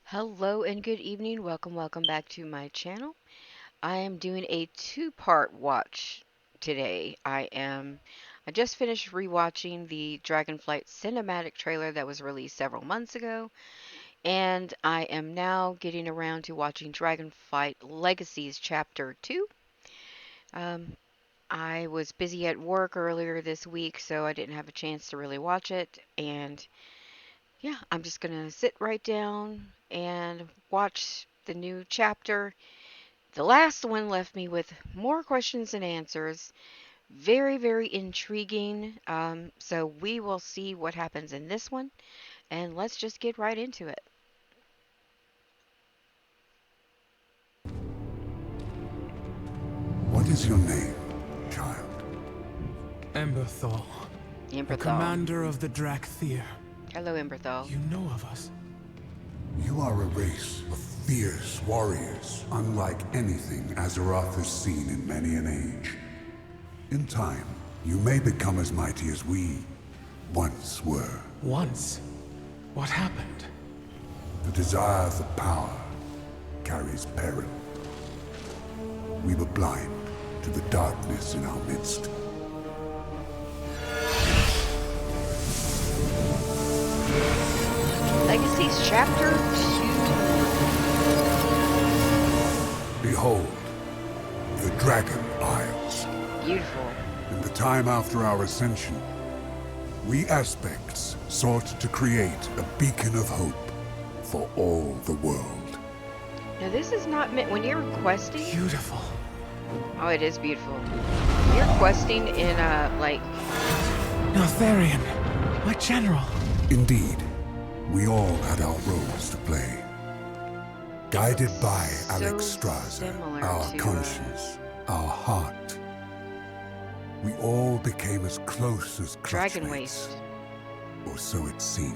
Hello and good evening. Welcome back to my channel. I am doing a two-part watch today. I just finished rewatching the Dragonflight cinematic trailer that was released several months ago, and I am now getting around to watching Dragonflight Legacies Chapter 2. Um, I was busy at work earlier this week, so I didn't have a chance to really watch it, and yeah, I'm just gonna sit right down and watch the new chapter. The last one left me with more questions than answers. Very, very intriguing. So we will see what happens in this one, and let's just get right into it. What is your name, child? Emberthal, the Emberthal. commander of the Dracthyr. Hello, Emberthal. You know of us. You are a race of fierce warriors, unlike anything Azeroth has seen in many an age. In time, you may become as mighty as we once were. Once? What happened? The desire for power carries peril. We were blind to the darkness in our midst. Legacies Chapter 2. Behold, the Dragon Isles. Beautiful. In the time after our ascension, we aspects sought to create a beacon of hope for all the world. Now this is not meant when you're questing. Beautiful. Oh, it is beautiful. When you're questing in like Nozdormu, my general. Indeed, we all had our roles to play. Guided by so Alex Strasser, similar our to, conscience, our heart, we all became as close as Dragon clutchmates, Waste. or so it seemed.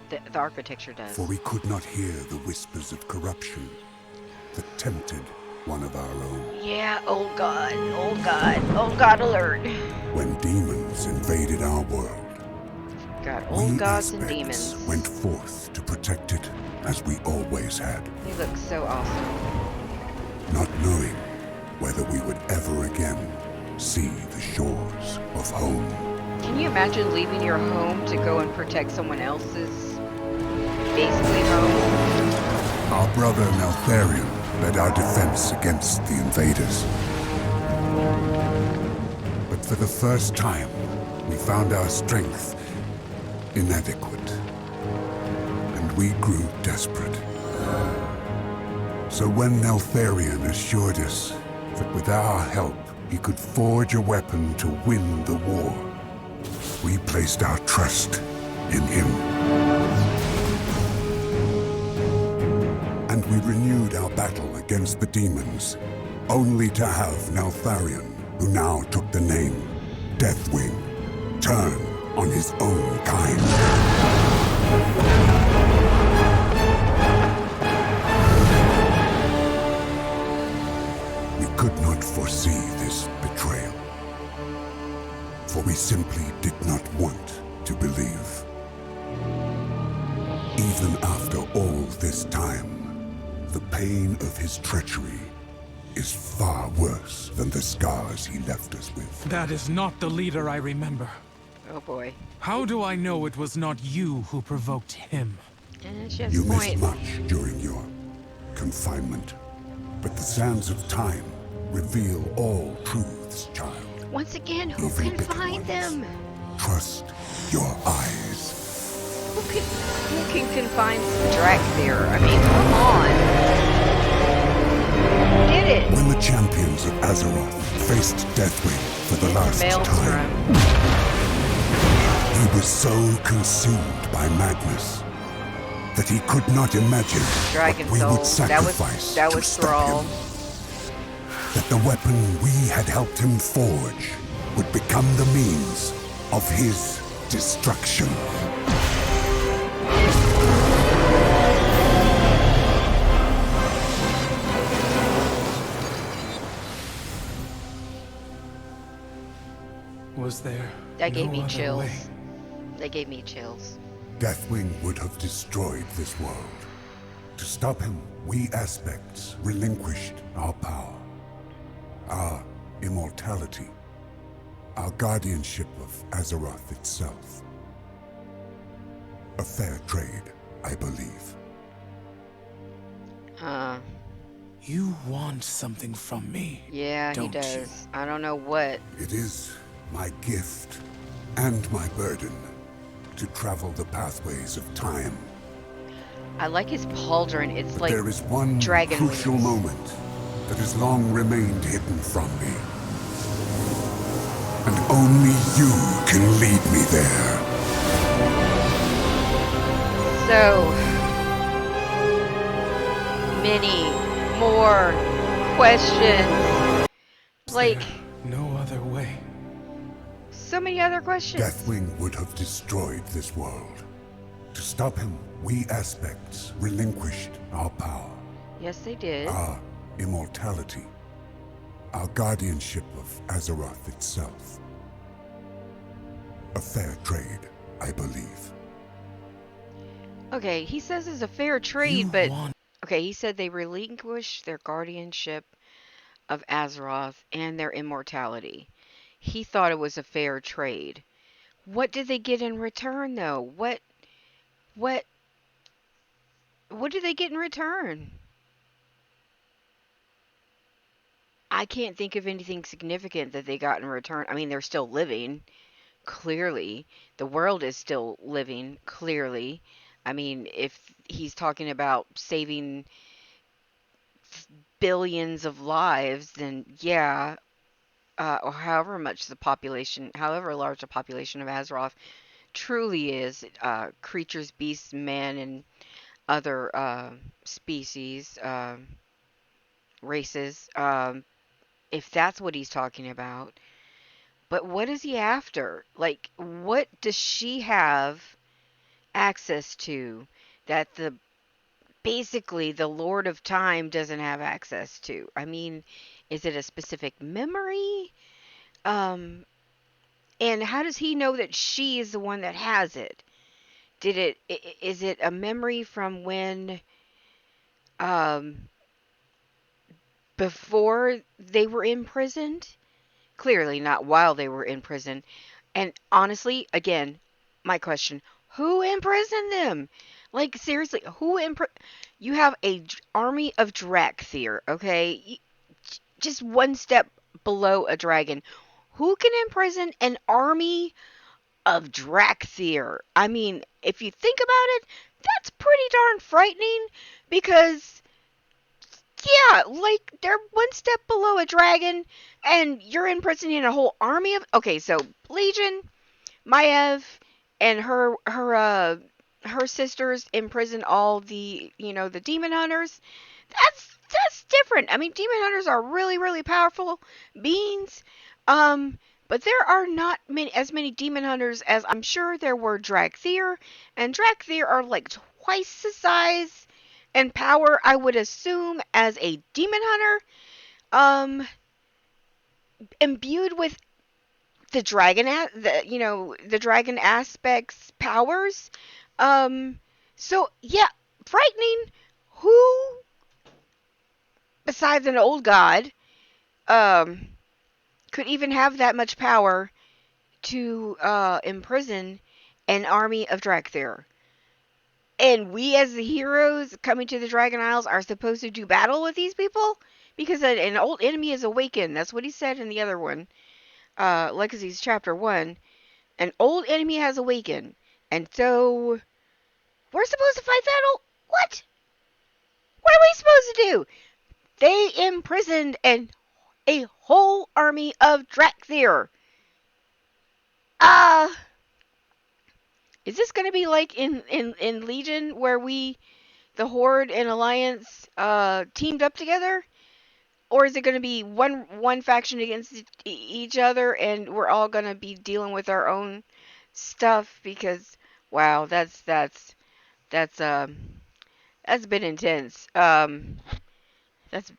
The architecture does. For we could not hear the whispers of corruption that tempted one of our own. Yeah, oh god, oh god, oh god alert. When demons invaded our world, Got old we gods and aspects demons. went forth to protect it as we always had, They look so awesome. not knowing whether we would ever again see the shores of home. Can you imagine leaving your home to go and protect someone else's basically home? Our brother Neltharion led our defense against the invaders. But for the first time, we found our strength inadequate, and we grew desperate. So when Neltharion assured us that with our help he could forge a weapon to win the war, we placed our trust in him. And we renewed our battle against the demons, only to have Neltharion, who now took the name Deathwing, turn on his own kind. We could not foresee this betrayal, for we simply did not want to believe. Even after all this time, the pain of his treachery is far worse than the scars he left us with. That is not the leader I remember. Oh boy. How do I know it was not you who provoked him? And it's just You missed point. much during your confinement, but the sands of time reveal all truths, child. Once again, who Even can bitter find ones. them? Trust your eyes. Who can confine Dracthyr? I mean, come on. Who did it? When the champions of Azeroth faced Deathwing for the last time, Maelstrom. he was so consumed by madness that he could not imagine Dragon what we Soul. would sacrifice That to was stop Thrall. him. That the weapon we had helped him forge would become the means of his destruction. Was there That gave no me other chills. way? They gave me chills. Deathwing would have destroyed this world, To stop him, we aspects relinquished our power, our immortality, our guardianship of Azeroth itself. A fair trade, I believe. Uh, You want something from me, yeah, he don't you? does. I don't know what. It is my gift and my burden to travel the pathways of time. I like his pauldron. It's But like there is one dragon crucial wings. moment that has long remained hidden from me. And only you can lead me there. So many more questions. Is Like, there no other way? so many other questions. Deathwing would have destroyed this world. To stop him, we aspects relinquished our power, Yes, they did. our immortality, our guardianship of Azeroth itself. A fair trade, I believe. Okay, he says it's a fair trade, You but want okay, he said they relinquished their guardianship of Azeroth and their immortality. He thought it was a fair trade. What did they get in return, though? What what did they get in return? I can't think of anything significant that they got in return. I mean, they're still living, clearly. The world is still living, clearly. I mean, if he's talking about saving billions of lives, then yeah, or however much the population, however large the population of Azeroth truly is, creatures, beasts, men, and other species, races, if that's what he's talking about. But what is he after? Like, what does she have access to that the basically the Lord of Time doesn't have access to? I mean, is it a specific memory? Um, and how does he know that she is the one that has it? Is it a memory from when um before they were imprisoned? Clearly not while they were in prison. And honestly, again, my question, who imprisoned them? Like seriously, you have a army of Dracthyr, okay? Just one step below a dragon. Who can imprison an army of Dracthyr? I mean, if you think about it, that's pretty darn frightening because yeah, like they're one step below a dragon and you're imprisoning a whole army of okay, so Legion, Maiev and her sisters imprison all the, the demon hunters. That's different. I mean, demon hunters are really powerful beings. Um but there are not many demon hunters as I'm sure there were Dracthyr, and Dracthyr are like twice the size and power I would assume as a demon hunter. Imbued with the the dragon aspects powers. So yeah, frightening. Who besides an old god um could even have that much power to imprison an army of Dracthyr? And we as the heroes coming to the Dragon Isles are supposed to do battle with these people because an old enemy is awakened. That's what he said in the other one, Legacies chapter 1. An old enemy has awakened. And so we're supposed to fight that old. What? What are we supposed to do? They imprisoned a whole army of Dracthyr. Uh, is this going to be like in Legion where the Horde and Alliance, teamed up together? Or is it going to be one faction against each other and we're all going to be dealing with our own stuff? Because, wow, that's that's been intense. That's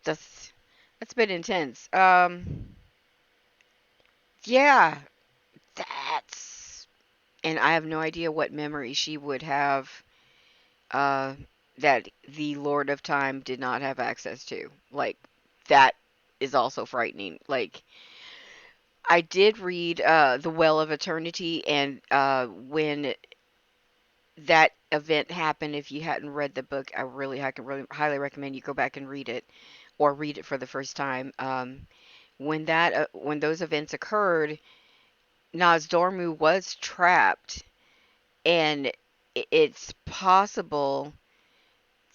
been intense. Yeah, that's and I have no idea what memory she would have uh that the Lord of Time did not have access to. Like, that is also frightening. Like, I did read The Well of Eternity, and when that event happened, if you hadn't read the book, I can really highly recommend you go back and read it, or read it for the first time. When those events occurred, Nozdormu was trapped, and it's possible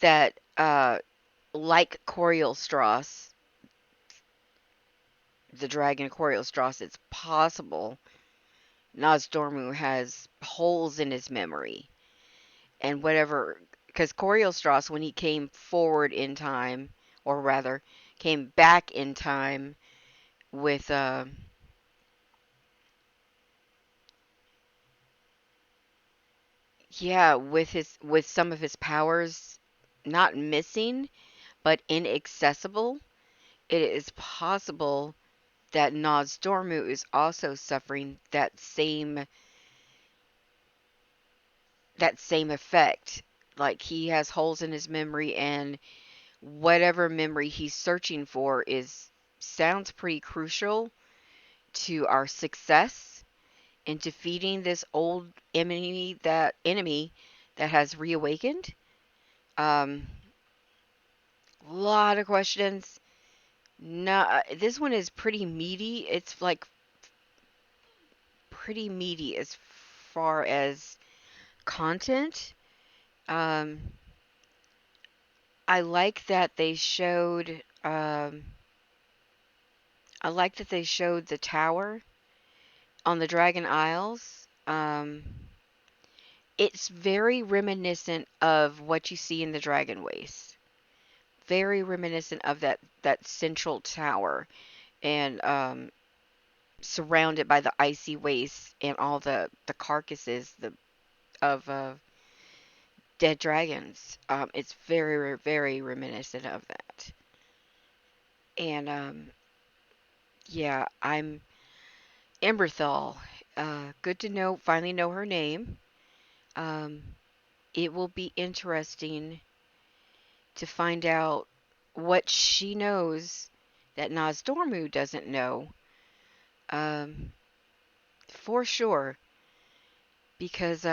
that, like Corielstrass, the dragon Corielstrass, it's possible Nozdormu has holes in his memory, and whatever, because Corielstrass, when he came forward in time, or rather came back in time with yeah, with some of his powers not missing but inaccessible, it is possible that Nozdormu is also suffering that same effect. Like, he has holes in his memory, and whatever memory he's searching for is sounds pretty crucial to our success in defeating this old enemy that has reawakened. Um, lot of questions. No, this one is pretty meaty. It's like pretty meaty as far as content. Um, I like that they showed. I like that they showed the tower on the Dragon Isles. It's very reminiscent of what you see in the Dragon Waste. Very reminiscent of that central tower, and surrounded by the icy waste and all the carcasses of dead dragons. It's very very reminiscent of that. And yeah, I'm Emberthal. Good to know. Finally know her name. Um, it will be interesting to find out what she knows that Nozdormu doesn't know. Um, for sure, because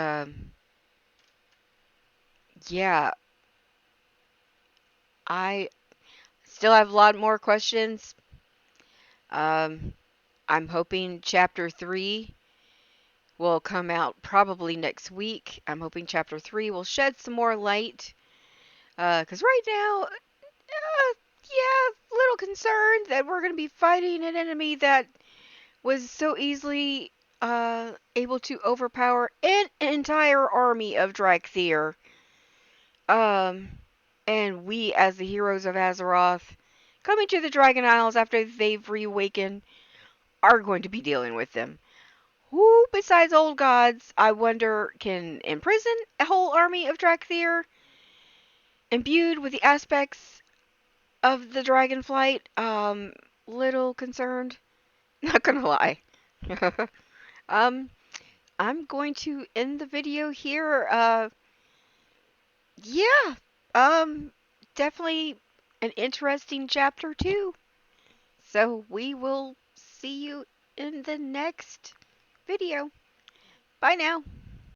yeah, I still have a lot more questions. Um, I'm hoping chapter 3 will come out probably next week. I'm hoping chapter 3 will shed some more light. Because right now, yeah, little concerned that we're going to be fighting an enemy that was so easily able to overpower an entire army of Dracthyr. Um, and we, as the heroes of Azeroth, coming to the Dragon Isles after they've reawakened, are going to be dealing with them. Who, besides old gods, I wonder, can imprison a whole army of Dracthyr, imbued with the aspects of the Dragonflight? Little concerned. Not gonna lie. um, I'm going to end the video here. Yeah. Um, definitely an interesting chapter too. So we will see you in the next video. Bye now.